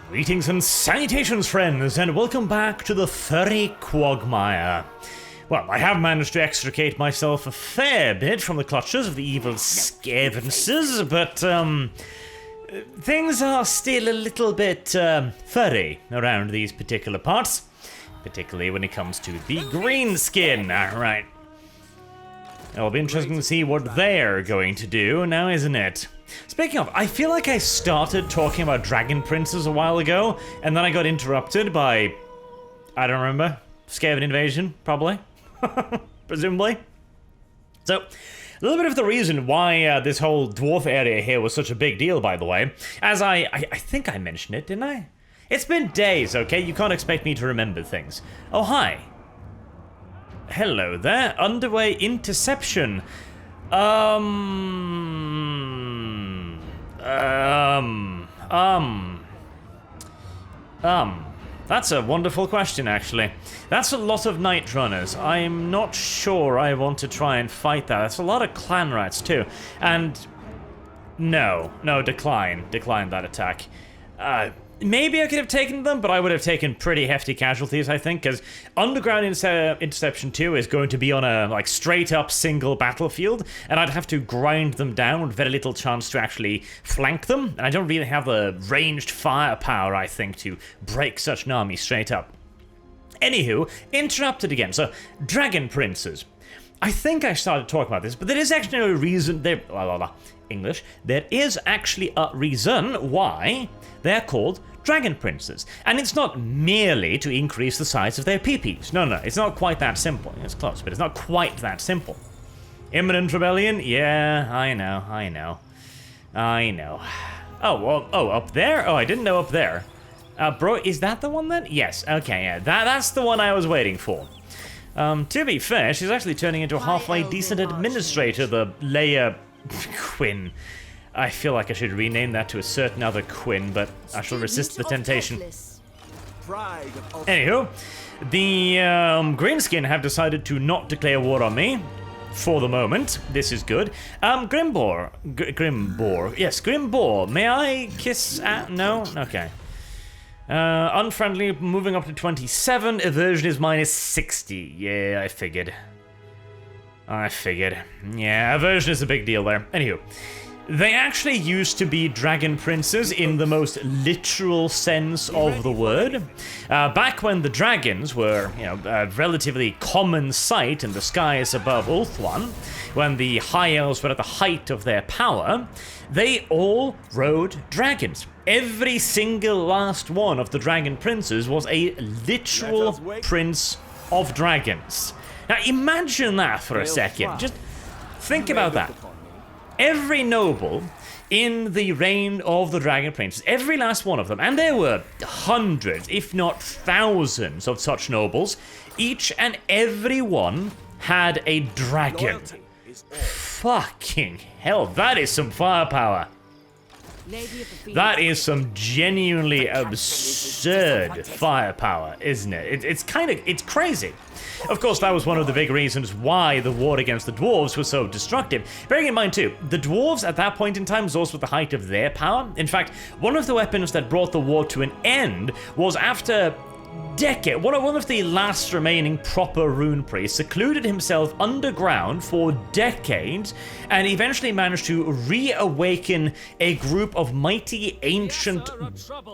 Greetings and salutations, friends, and welcome back to the Furry quagmire. Well, I have managed to extricate myself a fair bit from the clutches of the evil scavencers, but, things are still a little bit, furry around these particular parts. Particularly when it comes to the green skin. Alright. It'll be interesting to see what they're going to do now, isn't it? Speaking of, I feel like I started talking about dragon princes a while ago, and then I got interrupted by, I don't remember, Skaven invasion, probably, presumably. So, a little bit of the reason why this whole dwarf area here was such a big deal, by the way, as I think I mentioned it, didn't I? It's been days, okay? You can't expect me to remember things. Oh, hi. Hello there. Underway interception. That's a wonderful question, actually. That's a lot of night runners. I'm not sure I want to try and fight that. That's a lot of clan rats, too. And no, decline that attack. Maybe I could have taken them, but I would have taken pretty hefty casualties, I think, because Underground Interception 2 is going to be on a, like, straight-up single battlefield, and I'd have to grind them down with very little chance to actually flank them, and I don't really have the ranged firepower, I think, to break such an army straight up. Anywho, interrupted again. So, Dragon Princes. I think I started talking about this, but there is actually a reason... English. There is actually a reason why they're called Dragon Princes. And it's not merely to increase the size of their peepees. No, it's not quite that simple. It's close, but it's not quite that simple. Imminent rebellion? Yeah, I know. Oh, up there? Oh, I didn't know up there. Bro, is that the one then? Yes, okay, yeah. That's the one I was waiting for. To be fair, she's actually turning into a halfway decent administrator, the Leia Quinn. I feel like I should rename that to a certain other Quinn, but I shall resist the temptation. Anywho, the Greenskin have decided to not declare war on me. For the moment. This is good. Grimbor. Yes, Grimbor. May I kiss at... No? Okay. Unfriendly, moving up to 27. Aversion is minus 60. Yeah, I figured. Yeah, aversion is a big deal there. Anywho. They actually used to be dragon princes in the most literal sense of the word. Back when the dragons were, a relatively common sight in the skies above Ulthuan, when the High Elves were at the height of their power, they all rode dragons. Every single last one of the dragon princes was a literal prince of dragons. Now imagine that for a second. Just think about that. Every noble in the reign of the Dragon Princes, every last one of them, and there were hundreds, if not thousands of such nobles, each and every one had a dragon. Fucking hell, that is some firepower. That is some genuinely absurd firepower, isn't it? It's crazy. Of course, that was one of the big reasons why the war against the dwarves was so destructive. Bearing in mind, too, the dwarves at that point in time was also at the height of their power. In fact, one of the weapons that brought the war to an end was after one of the last remaining proper rune priests secluded himself underground for decades and eventually managed to reawaken a group of mighty ancient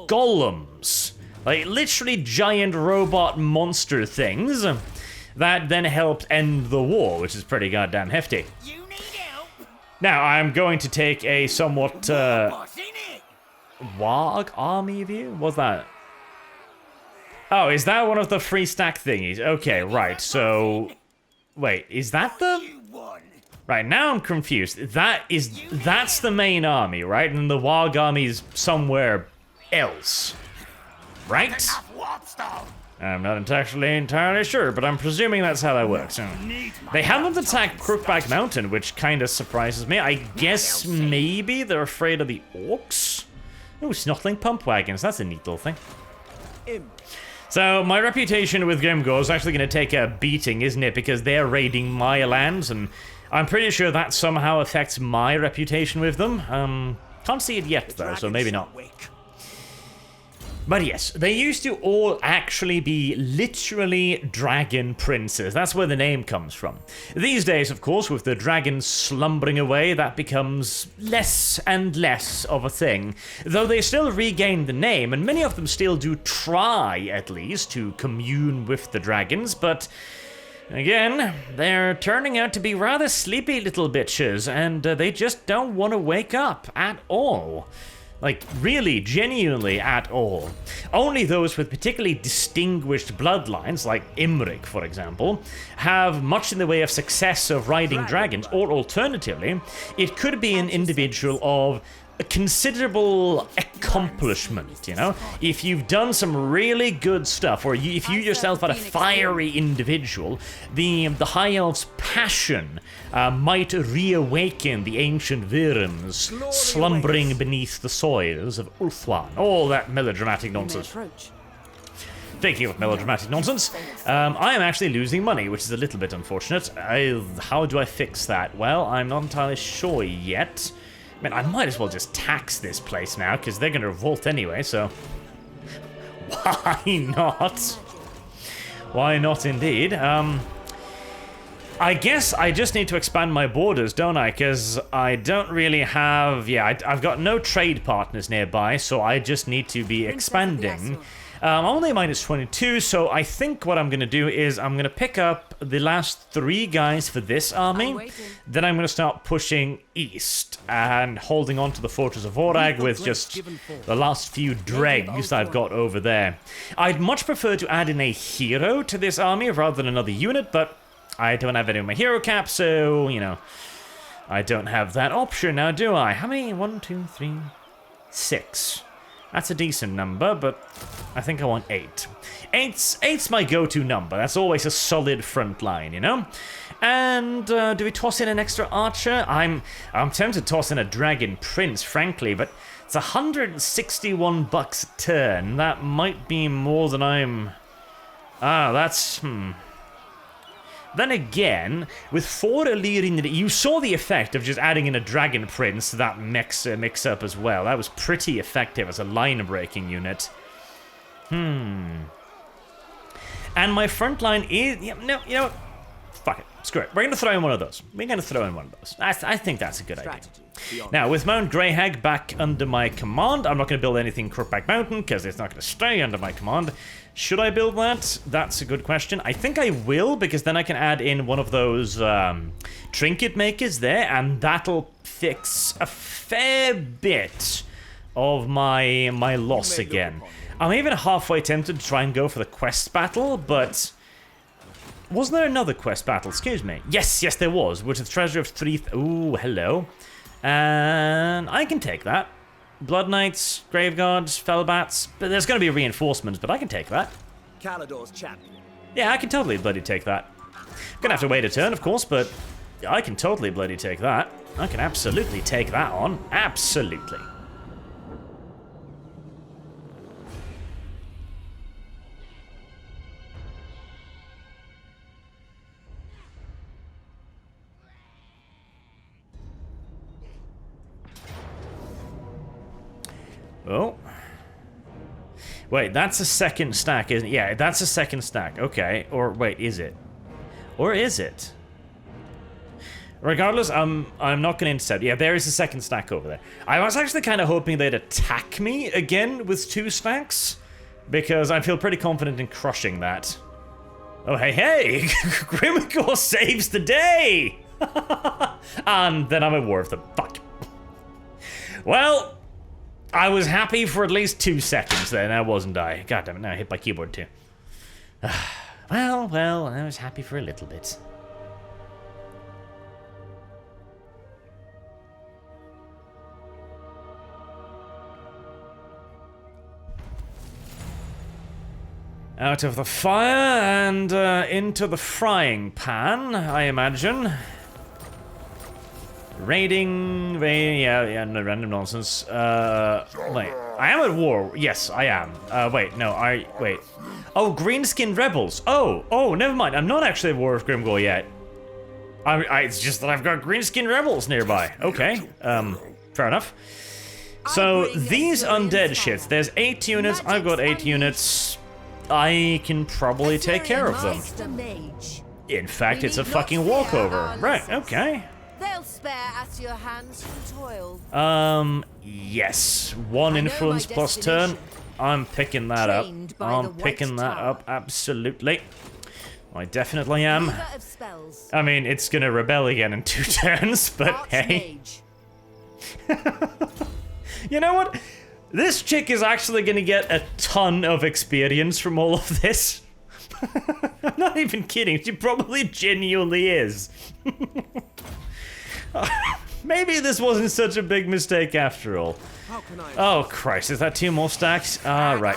golems. Like, literally giant robot monster things that then helped end the war, which is pretty goddamn hefty. Now, I'm going to take a somewhat, Warg army view? What's that? Oh, is that one of the free stack thingies? Okay, right, so... Wait, is that the... Right, now I'm confused. That's the main army, right? And the Warg army's somewhere else. Right? I'm not entirely sure, but I'm presuming that's how that works. They haven't attacked Crookback Mountain, which kind of surprises me. I guess maybe they're afraid of the orcs? Ooh, Snotling Pump Wagons. That's a neat little thing. So, my reputation with Grimgor is actually going to take a beating, isn't it? Because they're raiding my lands, and I'm pretty sure that somehow affects my reputation with them. Can't see it yet, though, so maybe not. But yes, they used to all actually be literally dragon princes. That's where the name comes from. These days, of course, with the dragons slumbering away, that becomes less and less of a thing. Though they still regain the name, and many of them still do try, at least, to commune with the dragons, but again, they're turning out to be rather sleepy little bitches, and they just don't want to wake up at all. Like, really, genuinely at all. Only those with particularly distinguished bloodlines, like Imrik, for example, have much in the way of success of riding dragons, or alternatively, it could be an individual of a considerable accomplishment, you know? If you've done some really good stuff, or if you yourself are a fiery individual, the High Elf's passion might reawaken the ancient Virums slumbering beneath the soils of Ulthuan. All that melodramatic nonsense. Speaking of melodramatic nonsense, I am actually losing money, which is a little bit unfortunate. How do I fix that? Well, I'm not entirely sure yet. Man, I might as well just tax this place now, because they're going to revolt anyway, so... Why not? Why not indeed? I guess I just need to expand my borders, don't I? Because I don't really have... Yeah, I've got no trade partners nearby, so I just need to be expanding. I'm only minus 22, so I think what I'm going to do is I'm going to pick up the last 3 guys for this army. Then I'm going to start pushing east and holding on to the Fortress of Vorag with just the last few dregs I've got over there. I'd much prefer to add in a hero to this army rather than another unit, but I don't have any of my hero cap, so, you know, I don't have that option now, do I? How many? 1, 2, 3, 6. That's a decent number, but I think I want 8. Eight's my go-to number. That's always a solid front line, you know? And do we toss in an extra archer? I'm tempted to toss in a dragon prince, frankly, but it's 161 bucks a turn. That might be more than I'm... that's... Then again, with 4 Illyrian, you saw the effect of just adding in a Dragon Prince to that mix-up as well. That was pretty effective as a line-breaking unit. And my front line is... you know what? Fuck it. Screw it. We're going to throw in one of those. I think that's a good idea. Now, with Mount Greyhag back under my command, I'm not going to build anything Crookback Mountain, because it's not going to stay under my command. Should I build that? That's a good question. I think I will, because then I can add in one of those trinket makers there, and that'll fix a fair bit of my loss again. I'm even halfway tempted to try and go for the quest battle, but... wasn't there another quest battle? Excuse me. Yes, there was, with a treasure of 3... Ooh, hello. And I can take that. Blood Knights, Grave Guards, Fellbats. But there's going to be reinforcements, but I can take that. Calador's champion. Yeah, I can totally bloody take that. Gonna have to wait a turn, of course, but I can totally bloody take that. I can absolutely take that on. Absolutely. Oh. Wait, that's a second stack, isn't it? Yeah, that's a second stack. Okay. Or wait, is it? Or is it? Regardless, I'm not going to intercept. Yeah, there is a second stack over there. I was actually kind of hoping they'd attack me again with 2 stacks, because I feel pretty confident in crushing that. Oh, hey! Grimgor saves the day! And then I'm at war with them. Fuck. Well... I was happy for at least 2 seconds there, now wasn't I? God damn it, now I hit my keyboard too. Well, I was happy for a little bit. Out of the fire and into the frying pan, I imagine. Raiding, yeah, no random nonsense. Wait, I am at war. Yes, I am. Wait. Oh, Greenskin Rebels. Oh, never mind. I'm not actually at war with Grimgor yet. It's just that I've got Greenskin Rebels nearby. Okay, fair enough. So these undead shits, there's 8 units, I've got 8 units. I can probably take care of them. In fact, it's a fucking walkover. Right, okay. They'll spare us your hands from toil. Yes. 1 influence plus turn. I'm picking that up. I'm picking that up, absolutely. I definitely am. I mean, it's gonna rebel again in 2 turns, but hey. You know what? This chick is actually gonna get a ton of experience from all of this. I'm not even kidding, she probably genuinely is. Maybe this wasn't such a big mistake after all. Oh Christ, is that 2 more stacks? Right.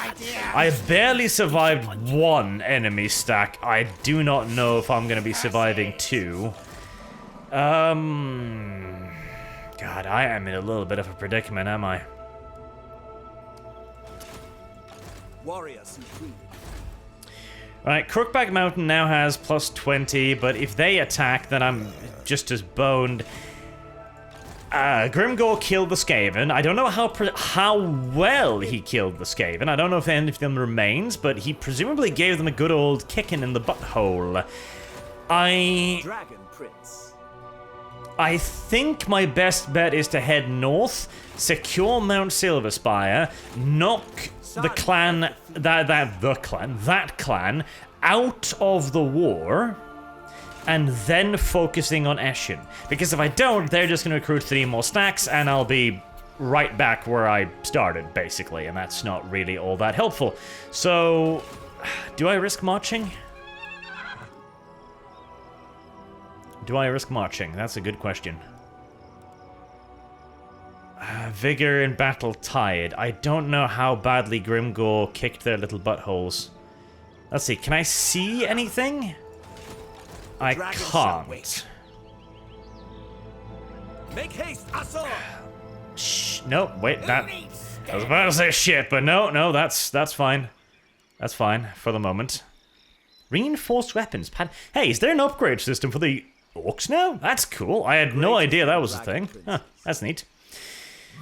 I barely survived 1 enemy stack. I do not know if I'm gonna be surviving 2. God, I am in a little bit of a predicament, am I? Warriors included. Right, Crookback Mountain now has plus 20, but if they attack, then I'm just as boned. Grimgore killed the Skaven. I don't know how well he killed the Skaven. I don't know if any of them remains, but he presumably gave them a good old kicking in the butthole. Dragon Prince. I think my best bet is to head north, secure Mount Silverspire, knock the clan, that clan out of the war, and then focusing on Eshin. Because if I don't, they're just going to recruit 3 more stacks, and I'll be right back where I started, basically, and that's not really all that helpful. So, do I risk marching? Do I risk marching? That's a good question. Vigor in battle tired. I don't know how badly Grimgore kicked their little buttholes. Let's see, can I see anything? I can't. Make haste, Asor! Shh, nope, wait, I was about to say shit, but no, that's fine. That's fine, for the moment. Reinforced weapons pad. Hey, is there an upgrade system for the orcs now? That's cool. I had no idea that was a thing. Huh, that's neat.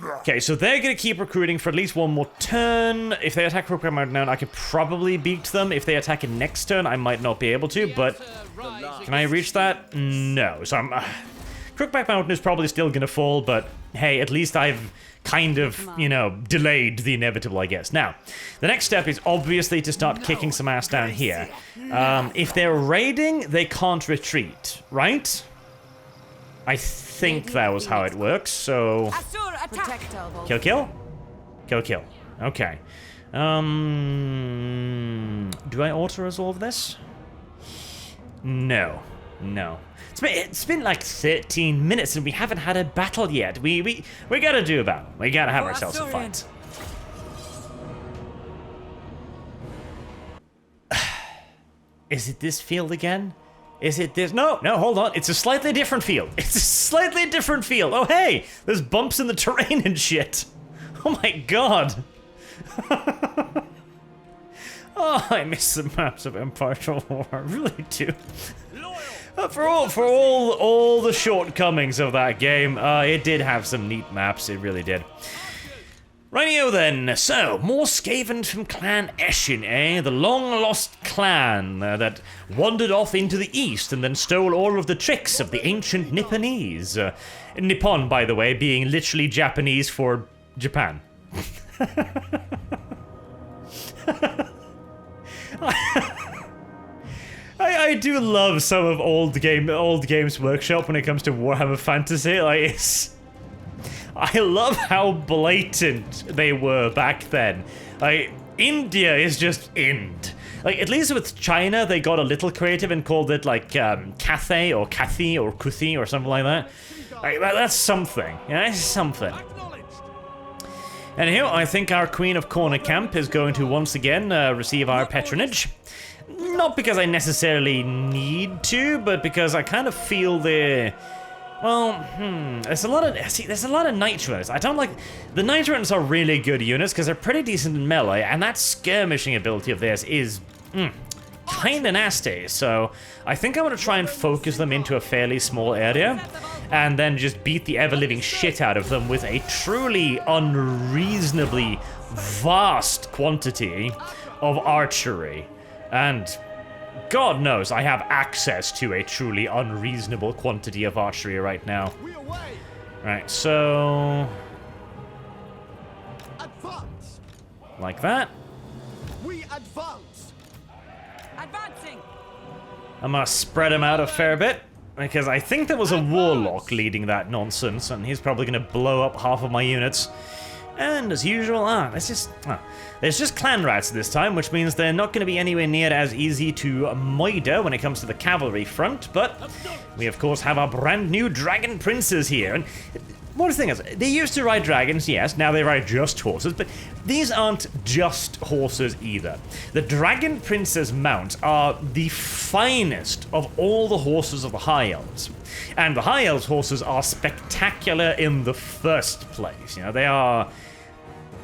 Okay, so they're gonna keep recruiting for at least 1 more turn. If they attack Crookback Mountain now, I could probably beat them. If they attack it next turn, I might not be able to, but can I reach that? No. So I'm... Crookback Mountain is probably still gonna fall, but hey, at least I've kind of, you know, delayed the inevitable, I guess. Now, the next step is obviously to start kicking some ass down here. If they're raiding, they can't retreat, right? I think that was how it works, so... Kill, kill? Kill, kill. Okay. Do I auto-resolve this? No. No. It's been like 13 minutes and we haven't had a battle yet. We gotta do a battle. We gotta have ourselves a fight. Is it this field again? Is it this? No, hold on. It's a slightly different field. It's a slightly different field. Oh, hey, there's bumps in the terrain and shit. Oh my god. Oh, I miss the maps of Empire War. I really do. For all the shortcomings of that game, it did have some neat maps. It really did. Rightio then, so, more Skaven from Clan Eshin, eh? The long-lost clan that wandered off into the east and then stole all of the tricks of the ancient Nipponese. Nippon, by the way, being literally Japanese for Japan. I do love some of old Games Workshop when it comes to Warhammer Fantasy. Like, I love how blatant they were back then. Like, India is just Ind. Like, at least with China, they got a little creative and called it, like, Cathay or Cathy or Kuthi or something like that. Like, that's something. Yeah, that's something. Anyhow, I think our Queen of Corner Camp is going to once again receive our patronage. Not because I necessarily need to, but because I kind of feel the... Well, there's a lot of Nitrons. I don't like... The Nitrons are really good units because they're pretty decent in melee, and that skirmishing ability of theirs is... kind of nasty. So I think I'm going to try and focus them into a fairly small area and then just beat the ever-living shit out of them with a truly unreasonably vast quantity of archery. And God knows I have access to a truly unreasonable quantity of archery right now. Right, so... Advance. like that. We advance. Advancing. I'm gonna spread him out a fair bit, because I think there was a warlock leading that nonsense, and he's probably gonna blow up half of my units. And as usual, there's just clan rats this time, which means they're not going to be anywhere near as easy to murder when it comes to the cavalry front, but we of course have our brand new dragon princes here. And one thing is, they used to ride dragons, yes, now they ride just horses, but these aren't just horses either. The dragon princes mounts are the finest of all the horses of the High Elves. And the High Elves horses are spectacular in the first place. You know,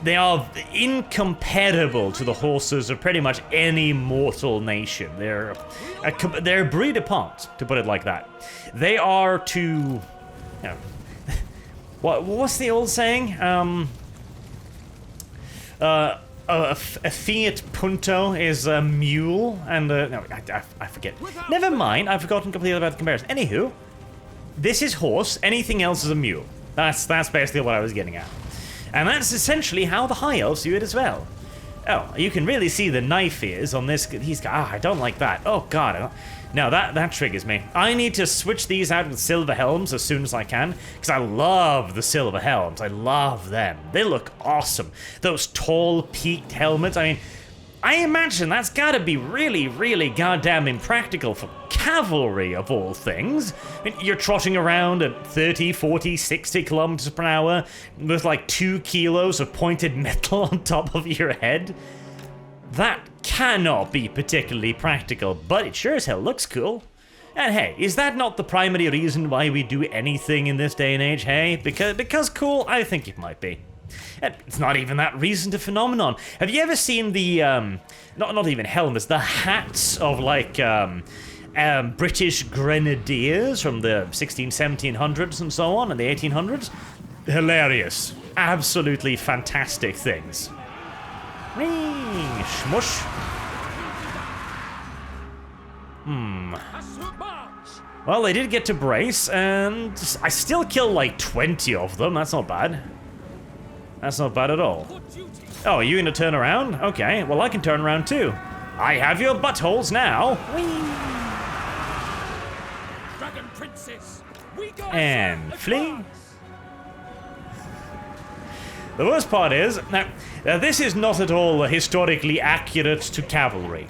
they are incomparable to the horses of pretty much any mortal nation. They're a breed apart, to put it like that. They are to, you know, what's the old saying? A Fiat Punto is a mule, and no, I forget. Never mind, I've forgotten completely about the comparison. Anywho, this is horse, anything else is a mule. That's basically what I was getting at. And that's essentially how the High Elves do it as well. Oh, you can really see the knife ears on this. I don't like that. Oh god, no, that triggers me. I need to switch these out with silver helms as soon as I can, because I love the silver helms. I love them. They look awesome. Those tall, peaked helmets. I mean, I imagine that's gotta be really, really goddamn impractical for cavalry, of all things. I mean, you're trotting around at 30, 40, 60 kilometers per hour with like 2 kilos of pointed metal on top of your head. That cannot be particularly practical, but it sure as hell looks cool. And hey, is that not the primary reason why we do anything in this day and age, hey? Because cool? I think it might be. It's not even that recent a phenomenon. Have you ever seen the, not even helmets, the hats of like, British grenadiers from the 1700s and so on, and the 1800s? Hilarious. Absolutely fantastic things. Smush. Well, they did get to brace, and I still killed like 20 of them. That's not bad. That's not bad at all. Oh, are you gonna turn around? Okay, well I can turn around too. I have your buttholes now. Dragon princess. We go And flee. The worst part is, now, this is not at all historically accurate to cavalry.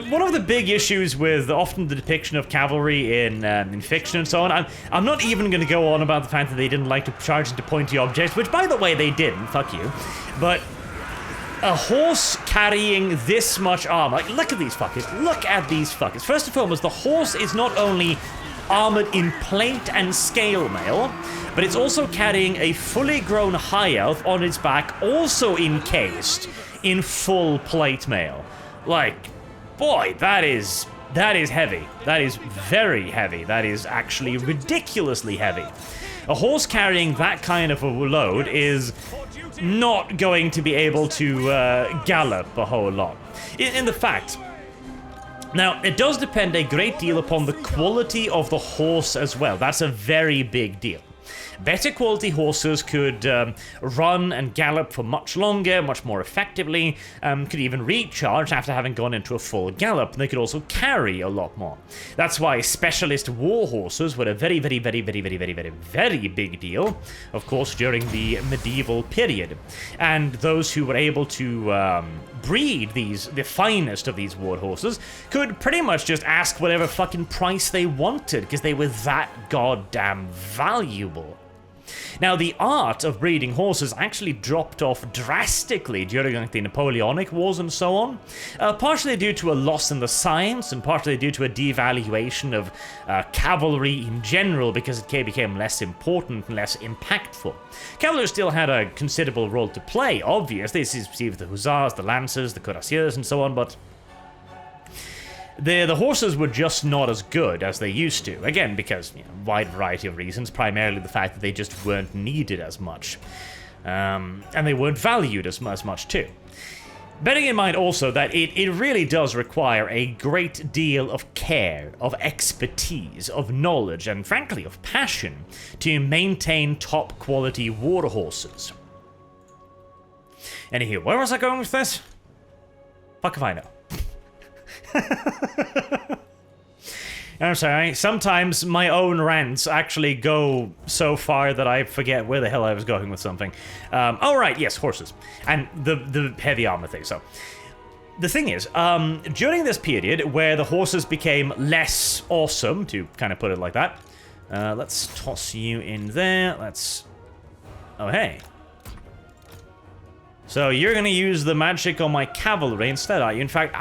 One of the big issues with often the depiction of cavalry in fiction and so on, I'm not even going to go on about the fact that they didn't like to charge into pointy objects, which by the way they didn't, fuck you, but a horse carrying this much armor, like, look at these fuckers, First and foremost, the horse is not only armored in plate and scale mail, but it's also carrying a fully grown high elf on its back, also encased in full plate mail. Like, boy, that is heavy. That is very heavy. That is actually ridiculously heavy. A horse carrying that kind of a load is not going to be able to gallop a whole lot. In the fact, now, it does depend a great deal upon the quality of the horse as well. That's a very big deal. Better quality horses could run and gallop for much longer, much more effectively, could even recharge after having gone into a full gallop, and they could also carry a lot more. That's why specialist war horses were a very, very, very, very, very, very, very, very big deal, of course, during the medieval period. And those who were able to breed the finest of these war horses could pretty much just ask whatever fucking price they wanted, because they were that goddamn valuable. Now, the art of breeding horses actually dropped off drastically during like, the Napoleonic Wars and so on, partially due to a loss in the science and partially due to a devaluation of cavalry in general because it became less important and less impactful. Cavalry still had a considerable role to play, obviously. This is the hussars, the lancers, the cuirassiers and so on, but The horses were just not as good as they used to. Again, because, wide variety of reasons, primarily the fact that they just weren't needed as much. And they weren't valued as much too. Bearing in mind also that it really does require a great deal of care, of expertise, of knowledge, and frankly of passion to maintain top quality war horses. Anywho, where was I going with this? Fuck if I know. I'm sorry, sometimes my own rants actually go so far that I forget where the hell I was going with something. Oh right, yes, horses. And the heavy armor thing, so. The thing is, during this period where the horses became less awesome, to kind of put it like that, let's toss you in there, oh hey. So you're gonna use the magic on my cavalry instead, are you? In fact,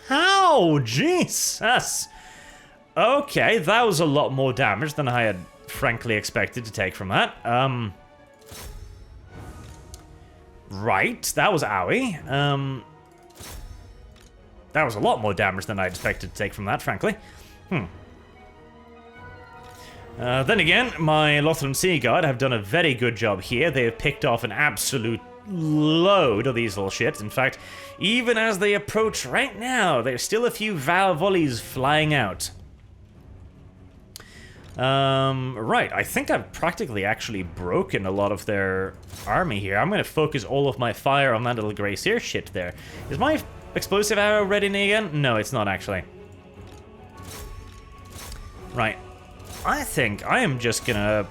ow, Jesus! Okay, that was a lot more damage than I had frankly expected to take from that. Right, that was owie. That was a lot more damage than I expected to take from that, frankly. Then again, my Lothran Sea Guard have done a very good job here. They have picked off an absolute load of these little shits. In fact, even as they approach right now, there's still a few volleys flying out. Right, I think I've practically actually broken a lot of their army here. I'm going to focus all of my fire on that little Gracier shit there. Is my explosive arrow ready again? No, it's not actually. Right. I think I am just gonna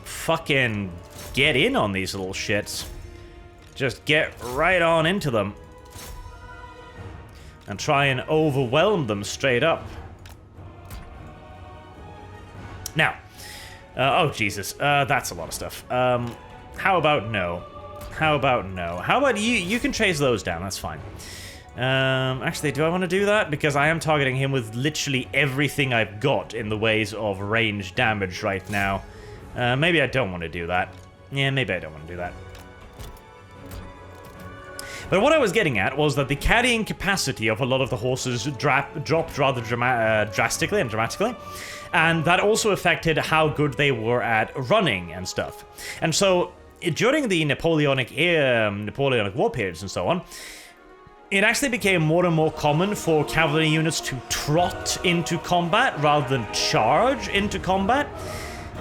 fucking get in on these little shits. Just get right on into them. And try and overwhelm them straight up. Now, oh Jesus, that's a lot of stuff. How about no? How about no? How about you can chase those down, that's fine. Actually, do I want to do that? Because I am targeting him with literally everything I've got in the ways of range damage right now. Maybe I don't want to do that. Yeah, maybe I don't want to do that. But what I was getting at was that the carrying capacity of a lot of the horses dropped rather drastically and dramatically. And that also affected how good they were at running and stuff. And so, during the Napoleonic war periods and so on, it actually became more and more common for cavalry units to trot into combat rather than charge into combat.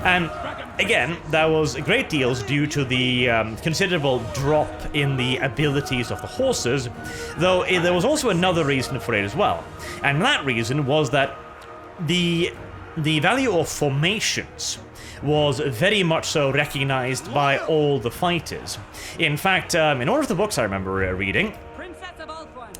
And again, that was great deals due to the considerable drop in the abilities of the horses, though there was also another reason for it as well. And that reason was that the value of formations was very much so recognized by all the fighters. In fact, in one of the books I remember reading,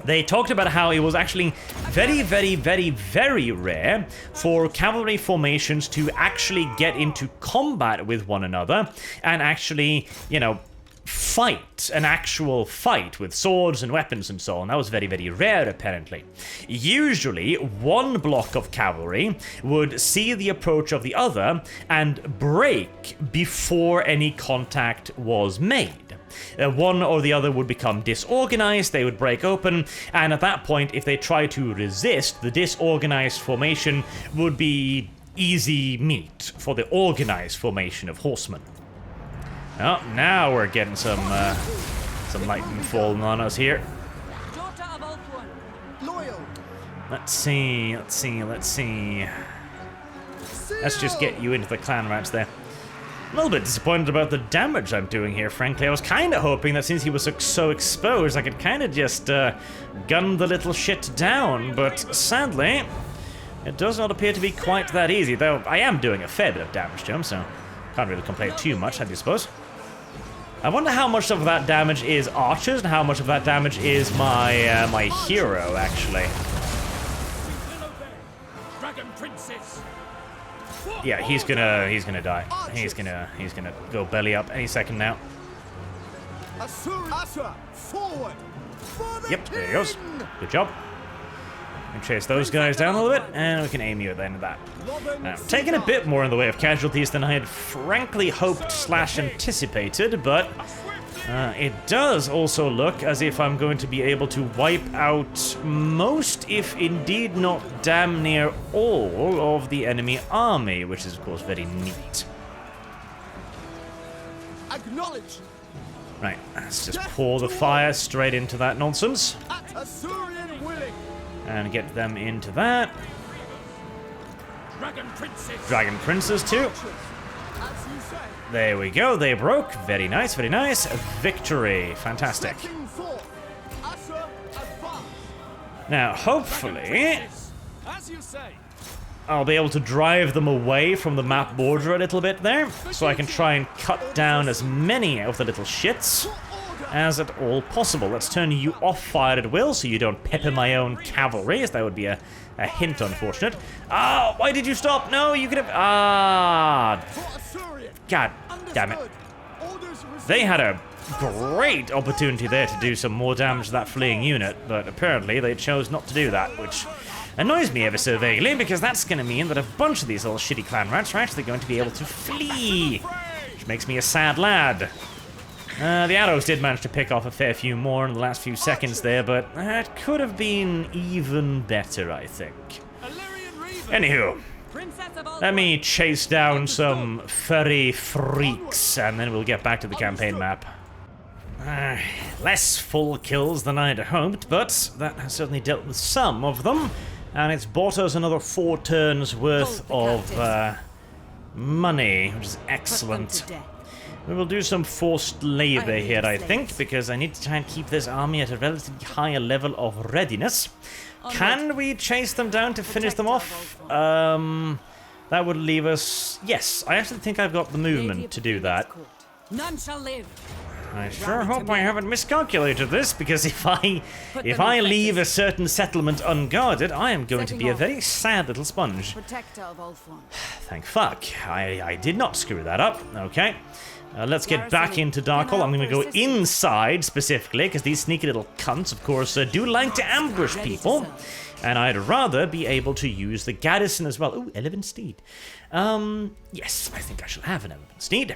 they talked about how it was actually very, very, very, very rare for cavalry formations to actually get into combat with one another and actually, you know, fight, an actual fight with swords and weapons and so on. That was very, very rare, apparently. Usually, one block of cavalry would see the approach of the other and break before any contact was made. One or the other would become disorganized, they would break open, and at that point, if they tried to resist, the disorganized formation would be easy meat for the organized formation of horsemen. Oh, now we're getting some lightning falling on us here. Let's see. Let's just get you into the clan ranch there. A little bit disappointed about the damage I'm doing here, frankly. I was kind of hoping that since he was so exposed, I could kind of just gun the little shit down, but sadly, it does not appear to be quite that easy, though I am doing a fair bit of damage to him, so can't really complain too much, I suppose. I wonder how much of that damage is archers and how much of that damage is my my hero, actually. Yeah, he's gonna die. He's gonna go belly up any second now. Yep, there he goes. Good job. And chase those guys down a little bit, and we can aim you at the end of that. Now, taking a bit more in the way of casualties than I had frankly hoped / anticipated, but It does also look as if I'm going to be able to wipe out most, if indeed not damn near all, of the enemy army, which is of course very neat. Acknowledge. Right, let's just pour the fire straight into that nonsense. At Assyrian willing. And get them into that. Dragon Princess. Dragon Princes too. As you say. There we go, they broke. Very nice, very nice. Victory, fantastic. Setting forth. Asa advance. Now, hopefully, As you say. I'll be able to drive them away from the map border a little bit there, so I can try and cut down as many of the little shits as at all possible. Let's turn you off fire at will, so you don't pepper my own cavalry, as that would be a hint unfortunate. Ah, why did you stop? No, you could have... Ah, For Assyrian. god damn it. Orders received. They had a great opportunity there to do some more damage to that fleeing unit, but apparently they chose not to do that, which annoys me ever so vaguely, because that's going to mean that a bunch of these little shitty clan rats are actually going to be able to flee, which makes me a sad lad. The arrows did manage to pick off a fair few more in the last few seconds there, but it could have been even better, I think. Anywho, let me chase down some furry freaks, and then we'll get back to the campaign map. Less full kills than I'd hoped, but that has certainly dealt with some of them, and it's bought us another 4 turns worth of money, which is excellent. We will do some forced labor here, I think, because I need to try and keep this army at a relatively higher level of readiness. Can we chase them down to finish them off? That would leave us... Yes, I actually think I've got the movement to do that. None shall live. I sure hope I haven't miscalculated this, because if I leave a certain settlement unguarded, I am going to be a very sad little sponge. Protector of Ulthuan. Thank fuck. I did not screw that up. Okay. Let's get back into Darkhold. I'm going to go inside specifically, because these sneaky little cunts, of course, do like to ambush people. And I'd rather be able to use the garrison as well. Ooh, elephant steed. Yes, I think I shall have an elephant steed.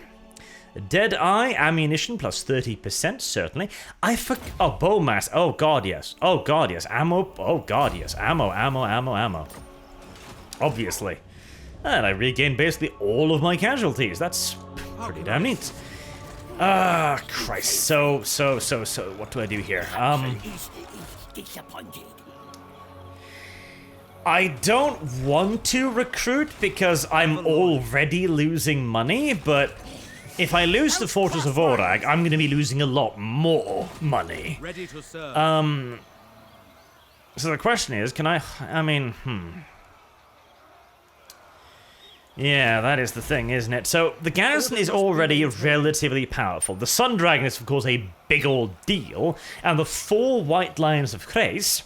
Dead Eye, ammunition plus 30%, certainly. Oh, bow mass. Oh, god, yes. Oh, god, yes. Ammo. Oh, god, yes. Ammo. Obviously. And I regained basically all of my casualties. That's pretty damn neat. Ah, Christ. So, what do I do here? I don't want to recruit because I'm already losing money, but if I lose the Fortress of Orag, I'm going to be losing a lot more money. Ready to serve. So the question is, can I Yeah, that is the thing, isn't it? So, the garrison is already relatively powerful. The Sun Dragon is, of course, a big old deal. And the 4 White Lions of Krace,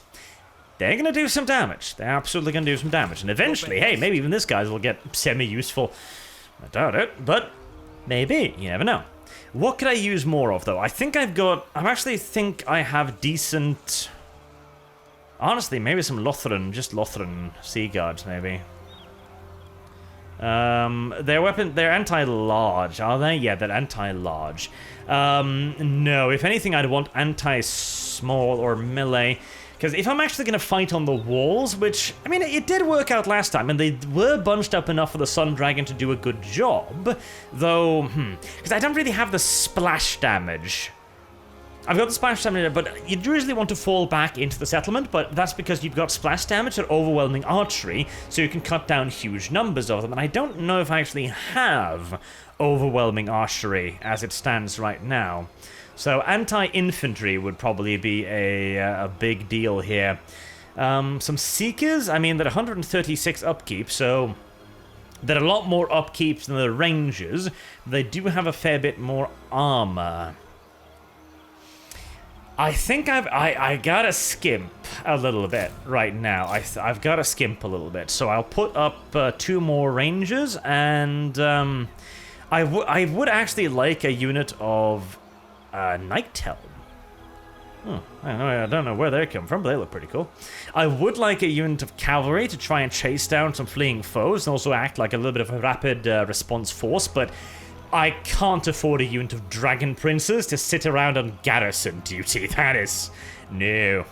they're going to do some damage. They're absolutely going to do some damage. And eventually, hey, maybe even this guy will get semi-useful. I doubt it, but maybe. You never know. What could I use more of, though? I actually think I have decent... Honestly, maybe some Lothran, just Lothran Sea Guards, maybe. They're anti-large, are they? Yeah, they're anti-large. No, if anything, I'd want anti-small or melee. Because if I'm actually going to fight on the walls, which, I mean, it did work out last time, and they were bunched up enough for the Sun Dragon to do a good job, though, because I don't really have the splash damage. I've got the splash damage, but you'd usually want to fall back into the settlement, but that's because you've got splash damage or overwhelming archery, so you can cut down huge numbers of them, and I don't know if I actually have overwhelming archery as it stands right now. So anti-infantry would probably be a big deal here. Some Seekers, I mean, they're 136 upkeep, so they're a lot more upkeep than the Rangers. They do have a fair bit more armor. I think I gotta skimp a little bit right now. I've gotta skimp a little bit, so I'll put up 2 more Rangers, and I would actually like a unit of Night Helm. I don't know where they come from, but they look pretty cool. I would like a unit of cavalry to try and chase down some fleeing foes, and also act like a little bit of a rapid response force, but I can't afford a unit of dragon princes to sit around on garrison duty. That is... no.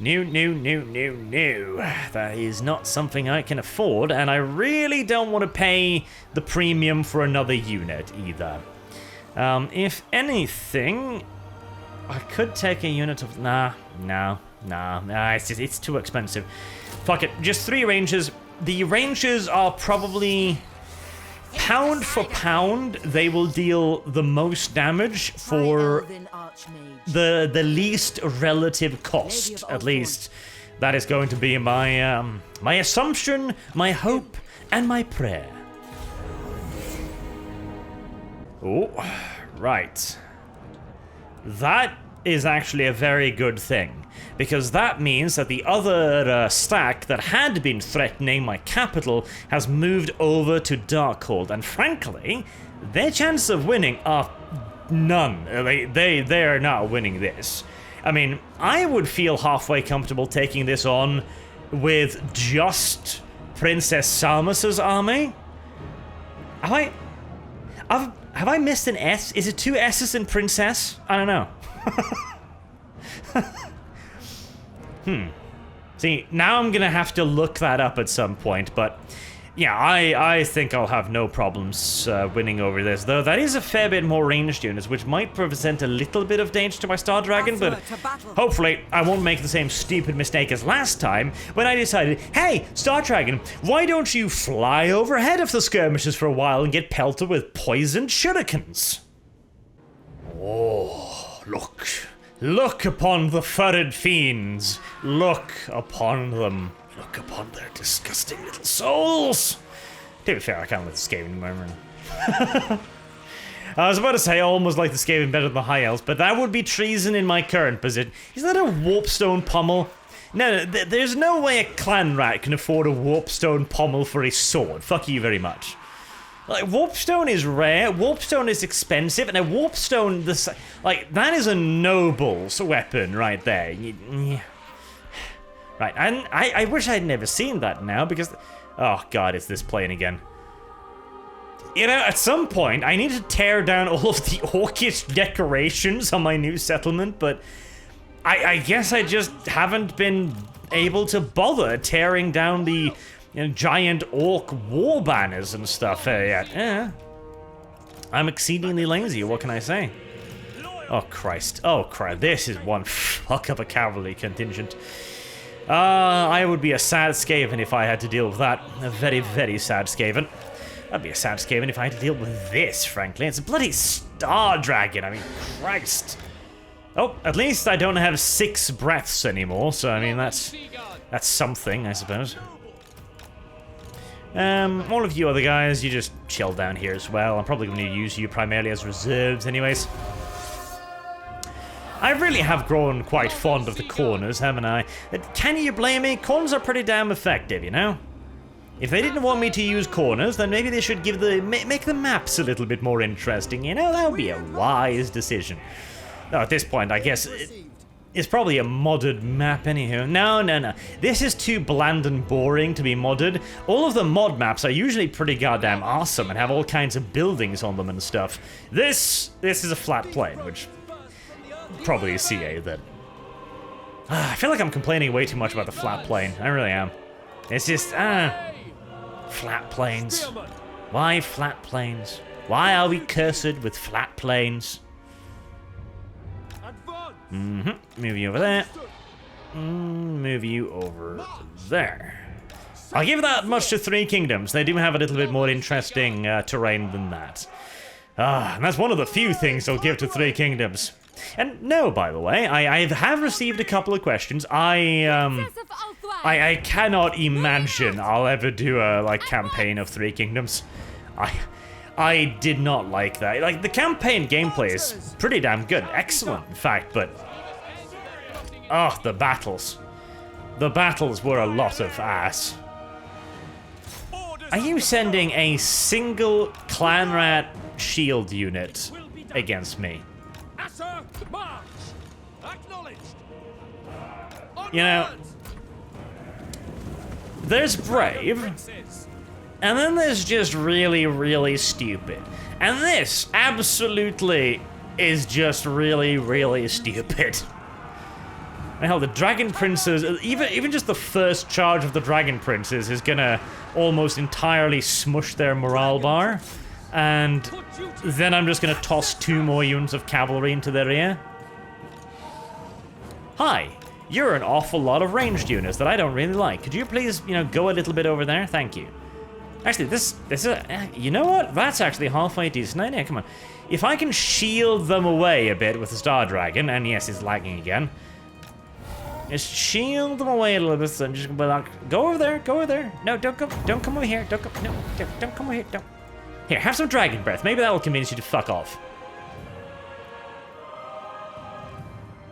No, no, no, no, no. That is not something I can afford, and I really don't want to pay the premium for another unit either. If anything, I could take a unit of... Nah, it's too expensive. Fuck it, just 3 rangers. The rangers are probably... pound for pound, they will deal the most damage for the least relative cost. At least that is going to be my my assumption, my hope, and my prayer. Oh, right. That is actually a very good thing, because that means that the other stack that had been threatening my capital has moved over to Darkhold, and frankly, their chances of winning are none. They are not winning this. I mean, I would feel halfway comfortable taking this on with just Princess Samus's army. Have I missed an S? Is it 2 S's in Princess? I don't know. See, now I'm gonna have to look that up at some point, but yeah, I think I'll have no problems winning over this, though that is a fair bit more ranged units, which might present a little bit of danger to my Star Dragon, but hopefully I won't make the same stupid mistake as last time when I decided, hey, Star Dragon, why don't you fly overhead of the skirmishes for a while and get pelted with poisoned shurikens? Oh, look upon the furred fiends. Look upon them. Look upon their disgusting little souls. To be fair, I can't let the Skaven anymore. I was about to say I almost like the Skaven better than the High Elves, but that would be treason in my current position. Is that a warpstone pommel? No, there's no way a clan rat can afford a warpstone pommel for his sword. Fuck you very much. Like, warpstone is rare, warpstone is expensive, and a warpstone, that is a noble's weapon right there. Right, and I wish I'd never seen that now, because... oh god, it's this plane again. You know, at some point, I need to tear down all of the orcish decorations on my new settlement, but... I guess I just haven't been able to bother tearing down the... giant orc war banners and stuff yet. Yeah. I'm exceedingly lazy, what can I say? Oh Christ, this is one fuck of a cavalry contingent. I would be a sad Skaven if I had to deal with that. A very, very sad Skaven. I'd be a sad Skaven if I had to deal with this, frankly. It's a bloody Star Dragon, I mean, Christ. Oh, at least I don't have 6 breaths anymore, so I mean, that's something, I suppose. All of you other guys, you just chill down here as well. I'm probably going to use you primarily as reserves anyways. I really have grown quite fond of the corners, haven't I? Can you blame me? Corners are pretty damn effective, you know? If they didn't want me to use corners, then maybe they should make the maps a little bit more interesting, you know? That would be a wise decision. No, at this point, I guess... it's probably a modded map anywho. No. This is too bland and boring to be modded. All of the mod maps are usually pretty goddamn awesome and have all kinds of buildings on them and stuff. This is a flat plane, which probably is CA then. I feel like I'm complaining way too much about the flat plane. I really am. It's just, flat planes. Why flat planes? Why are we cursed with flat planes? Move you over there. Move you over there. I'll give that much to Three Kingdoms. They do have a little bit more interesting terrain than that. And that's one of the few things I'll give to Three Kingdoms. And no, by the way, I have received a couple of questions. I cannot imagine I'll ever do a campaign of Three Kingdoms. I did not like that. Like, the campaign gameplay is pretty damn good. Excellent, in fact, but... oh, the battles. The battles were a lot of ass. Are you sending a single clan rat shield unit against me? You know, there's brave, and then there's just really, really stupid. And this absolutely is just really, really stupid. And hell, the Dragon Princes, even just the first charge of the Dragon Princes is gonna almost entirely smush their morale bar. And then I'm just gonna toss 2 more units of cavalry into their rear. Hi, you're an awful lot of ranged units that I don't really like. Could you please, go a little bit over there? Thank you. Actually, this is, you know what? That's actually a halfway decent idea. Come on. If I can shield them away a bit with the Star Dragon, and yes, it's lagging again. Just shield them away a little bit, so I'm just gonna be like, go over there, go over there. No, don't come over here. Don't come over here. Don't. Here, have some dragon breath. Maybe that will convince you to fuck off.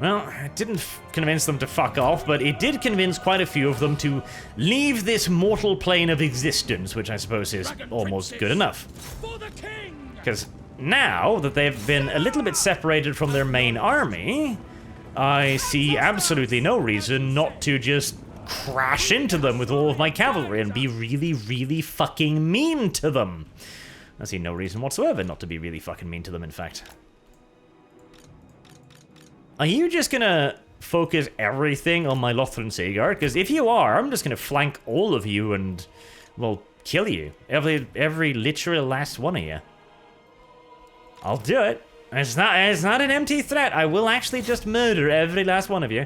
Well, it didn't convince them to fuck off, but it did convince quite a few of them to leave this mortal plane of existence, which I suppose is almost good enough. Because now that they've been a little bit separated from their main army, I see absolutely no reason not to just crash into them with all of my cavalry and be really, really fucking mean to them. I see no reason whatsoever not to be really fucking mean to them, in fact. Are you just gonna focus everything on my Lothran Seaguard? Because if you are, I'm just gonna flank all of you and, well, kill you. Every literal last one of you. I'll do it. It's not an empty threat. I will actually just murder every last one of you.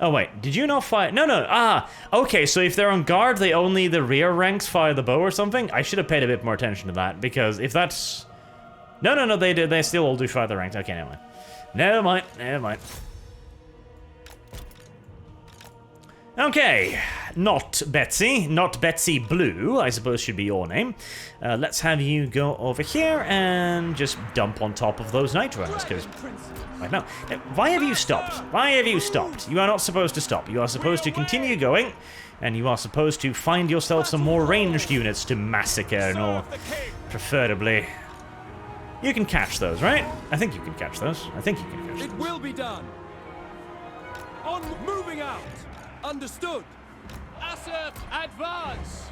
Oh wait, did you not fire? No. Okay, so if they're on guard, only the rear ranks fire the bow or something? I should have paid a bit more attention to that, because if that's... No, they still all do fire the ranks. Okay, never mind. Okay, not Betsy Blue, I suppose should be your name. Let's have you go over here and just dump on top of those night runners, because... Right, no. Why have you stopped? You are not supposed to stop. You are supposed to continue going, and you are supposed to find yourself some more ranged units to massacre, or preferably... You can catch those, right? I think you can catch those. It will be done. On moving out. Understood. Asset advance.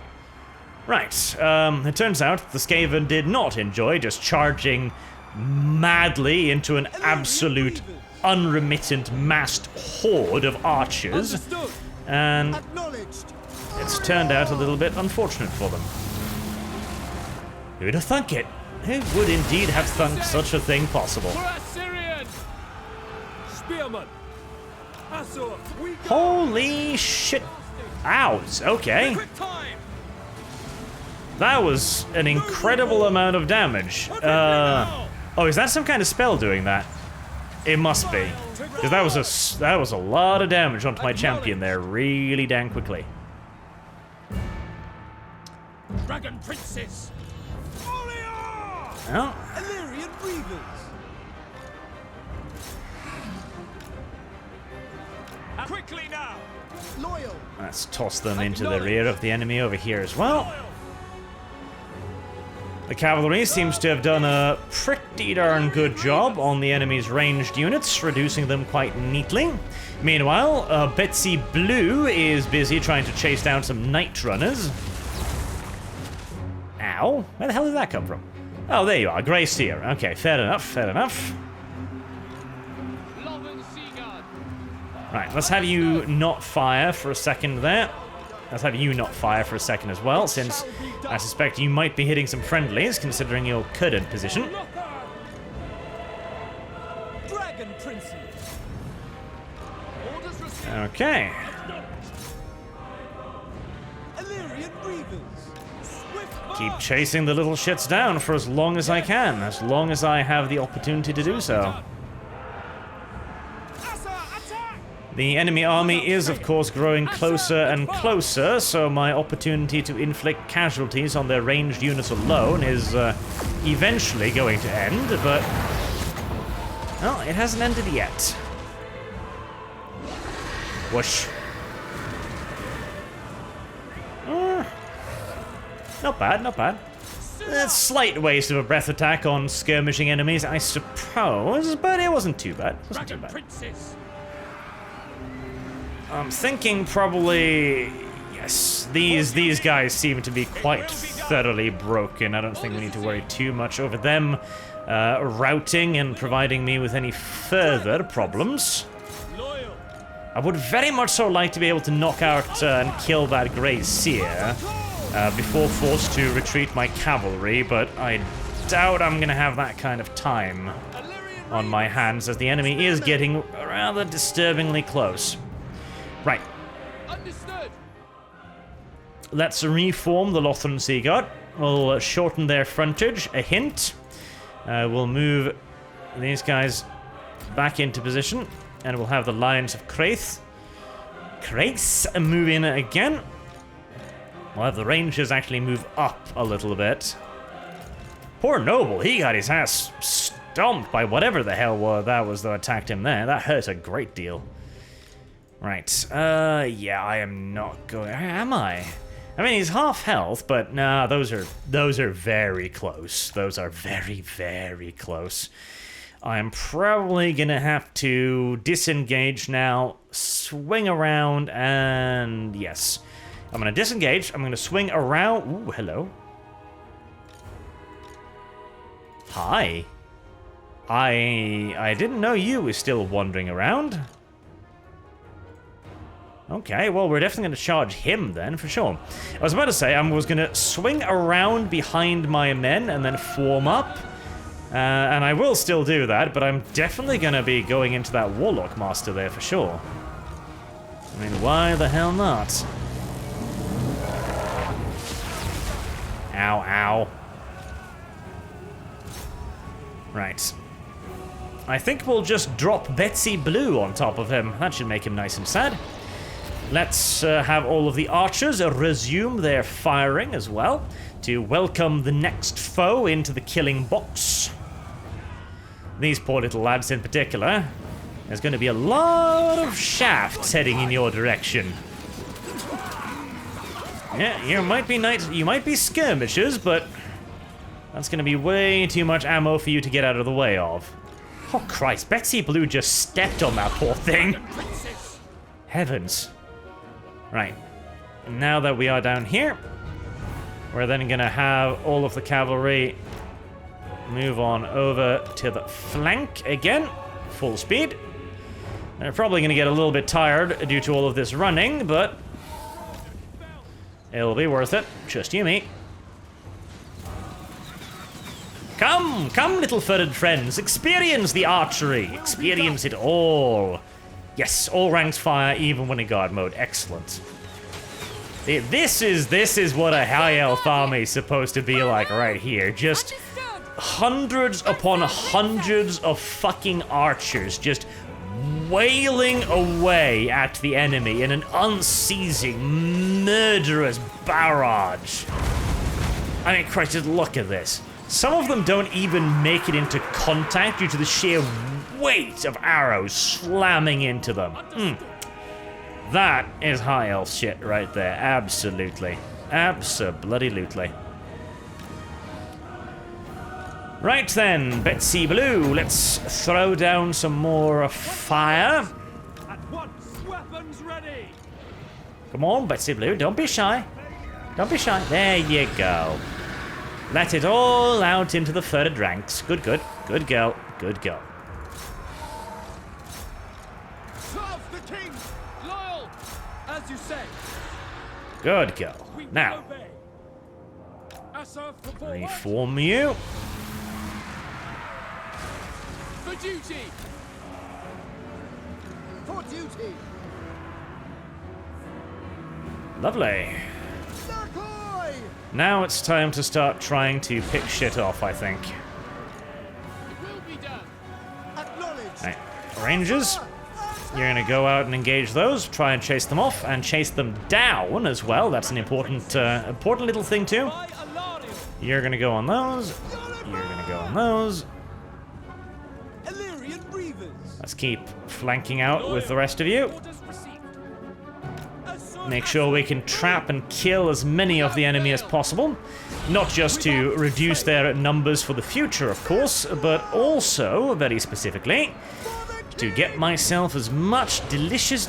Right. It turns out the Skaven did not enjoy just charging madly into an absolute unremittent massed horde of archers. Understood. And Acknowledged. it's turned out a little bit unfortunate for them. Who would have thunk it? Who would indeed have thunk such a thing possible? For Assyrian. Spearman. Assur. We go. Holy shit. Ows, okay. Quick time. That was an incredible amount of damage. Oh, is that some kind of spell doing that? It must be. Because that was a lot of damage onto my champion there really dang quickly. Dragon Princes. Well, Illyrian Reavers. Quickly now. Loyal. let's toss them into the rear of the enemy over here as well. The cavalry seems to have done a pretty darn good job on the enemy's ranged units, reducing them quite neatly. Meanwhile, Betsy Blue is busy trying to chase down some night runners. Ow, where the hell did that come from? Oh, there you are, Grey Seer. Okay, fair enough. Right, let's have you not fire for a second there. Let's have you not fire for a second as well, since I suspect you might be hitting some friendlies, considering your current position. Dragon Princes. Orders received. Okay. Illyrian Reavers. Swift Keep march. chasing the little shits down for as long as I can, as long as I have the opportunity to do so. Assur, attack. The enemy army is, of course, growing closer and closer, so my opportunity to inflict casualties on their ranged units alone is eventually going to end, but... well, it hasn't ended yet. Whoosh. Not bad. A slight waste of a breath attack on skirmishing enemies, I suppose, but it wasn't too bad. Dragon Princes. I'm thinking probably... yes, these guys seem to be quite thoroughly broken. I don't think we need to worry too much over them routing and providing me with any further problems. I would very much so like to be able to knock out and kill that Grey Seer before forced to retreat my cavalry, but I doubt I'm going to have that kind of time on my hands, as the enemy is getting rather disturbingly close. Right. Understood. Let's reform the Lothran Sea Guard. We'll shorten their frontage a hint. We'll move these guys back into position, and we'll have the Lions of Kraith move in again. We'll have the Rangers actually move up a little bit. Poor Noble, he got his ass stomped by whatever the hell that was that attacked him there. That hurt a great deal. Right, yeah, I am not going... Am I? I mean, he's half health, but nah, those are very close. Those are very, very close. I'm probably gonna have to disengage now, swing around, and yes. I'm gonna disengage, I'm gonna swing around... Ooh, hello. Hi. I didn't know you were still wandering around. Okay, well, we're definitely going to charge him then, for sure. I was about to say, I was going to swing around behind my men and then form up. And I will still do that, but I'm definitely going to be going into that Warlock Master there, for sure. I mean, why the hell not? Ow, ow. Right. I think we'll just drop Betsy Blue on top of him. That should make him nice and sad. Let's have all of the archers resume their firing as well to welcome the next foe into the killing box. These poor little lads in particular. There's going to be a lot of shafts heading in your direction. Yeah, you might be skirmishers, but that's going to be way too much ammo for you to get out of the way of. Oh Christ, Betsy Blue just stepped on that poor thing. Heavens. Right, now that we are down here, we're then going to have all of the cavalry move on over to the flank again, full speed. They're probably going to get a little bit tired due to all of this running, but it'll be worth it. Trust you me. Come, come, little furred friends, experience the archery, experience it all. Yes, all ranks fire, even when in guard mode. Excellent. This is what a high elf army is supposed to be like right here. Just hundreds upon hundreds of fucking archers just wailing away at the enemy in an unceasing, murderous barrage. I mean, Christ, just look at this. Some of them don't even make it into contact due to the sheer weight of arrows slamming into them. That is high elf shit right there. Absolutely. Abso-bloody-lutely. Right then, Betsy Blue, let's throw down some more fire. At once, weapons ready. Come on, Betsy Blue, don't be shy. Don't be shy. There you go. Let it all out into the furred ranks. Good, good. Good girl. Good girl. Serve the king. Loyal, as you say. Good girl. Now, reform you. For duty. For duty. Lovely. Now it's time to start trying to pick shit off, I think. It will be done. Acknowledged. Right. Rangers, you're gonna go out and engage those, try and chase them off, and chase them down as well. That's an important little thing too. You're gonna go on those. You're gonna go on those. Let's keep flanking out with the rest of you. Make sure we can trap and kill as many of the enemy as possible. Not just to reduce their numbers for the future, of course, but also, very specifically, to get myself as much delicious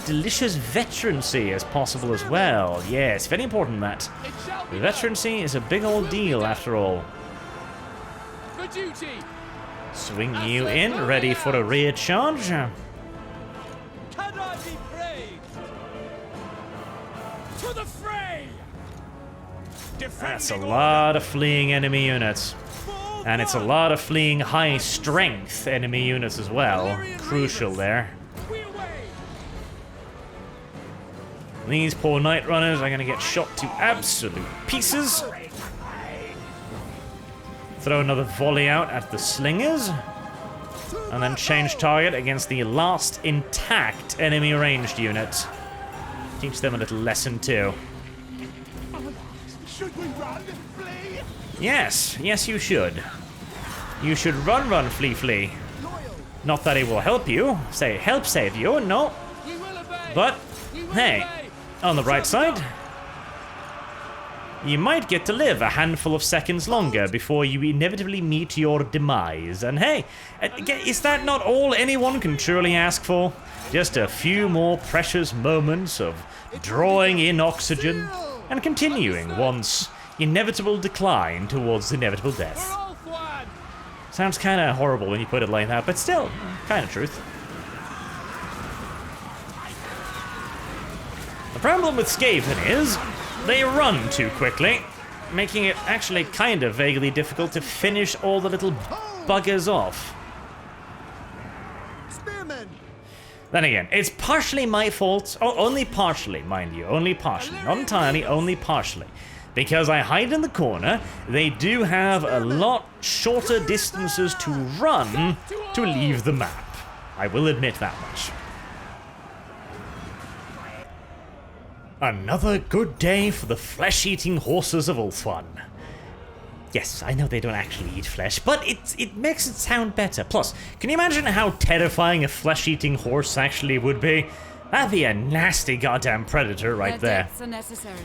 veterancy as possible as well. Yes, very important that. It shall be Veterancy is a big old deal after all. for duty. Swing you in, ready for a rear charge. Can I be praised? To the fray. That's a lot of fleeing enemy units. And it's a lot of fleeing high strength enemy units as well. Crucial there. We away. These poor Night Runners are going to get shot to absolute pieces. Throw another volley out at the Slingers. And then change target against the last intact enemy ranged unit. Teach them a little lesson too. Should we run, flee? Yes, yes you should. You should run, flee. Not that it will help you, help save you, no. We will obey. But, We will hey, obey. on the bright side, you might get to live a handful of seconds longer before you inevitably meet your demise. And hey, is that not all anyone can truly ask for? Just a few more precious moments of drawing in oxygen and continuing one's inevitable decline towards inevitable We're death. all one. Sounds kind of horrible when you put it like that, but still, kind of truth. The problem with Skaven is they run too quickly, making it actually kind of vaguely difficult to finish all the little buggers off. Spearmen. Then again, it's partially my fault. Oh, only partially, mind you. Only partially. Not entirely, only partially. Because I hide in the corner, they do have a lot shorter distances to run to leave the map. I will admit that much. Another good day for the flesh-eating horses of Ulthuan. Yes, I know they don't actually eat flesh, but it makes it sound better. Plus, can you imagine how terrifying a flesh-eating horse actually would be? That'd be a nasty goddamn predator right there. Deaths are necessary.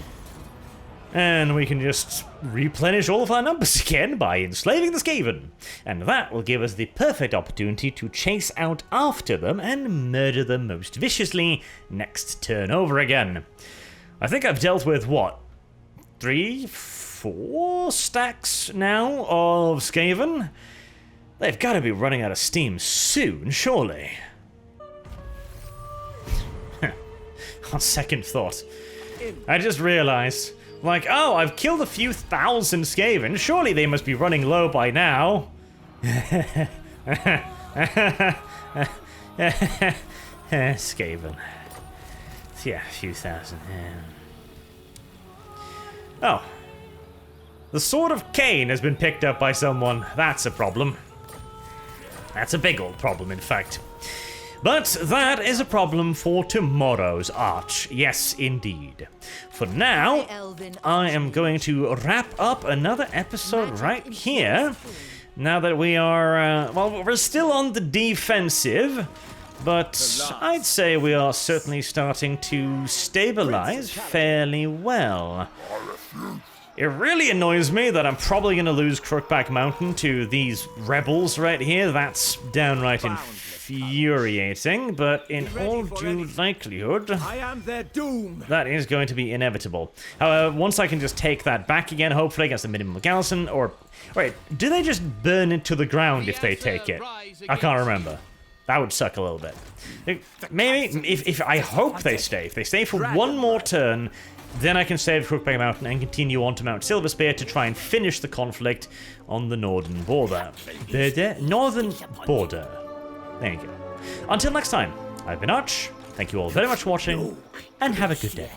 And we can just replenish all of our numbers again by enslaving the Skaven. And that will give us the perfect opportunity to chase out after them and murder them most viciously next turn over again. I think I've dealt with, what, 3, 4 stacks now of Skaven? They've got to be running out of steam soon, surely. On second thought, I just realized, like, oh, I've killed a few thousand Skaven. Surely they must be running low by now. Skaven. Yeah, a few thousand. Oh. The Sword of Cain has been picked up by someone. That's a problem. That's a big old problem, in fact. But that is a problem for tomorrow's Arch. Yes, indeed. For now, I am going to wrap up another episode right here. Now that we are, well, we're still on the defensive, but I'd say we are certainly starting to stabilize fairly well. It really annoys me that I'm probably going to lose Crookback Mountain to these rebels right here. That's downright infuriating, but in all due likelihood, I am their doom. that is going to be inevitable. However, once I can just take that back again, hopefully against the minimum garrison, or... Wait, do they just burn into the ground if they take it? I can't remember. That would suck a little bit. Maybe, if I hope they stay. If they stay for one more turn, then I can save Crookback Mountain and continue on to Mount Silverspear to try and finish the conflict on the northern border. Northern border. There you go. Until next time, I've been Arch. Thank you all very much for watching, and have a good day.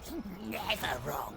Never wrong.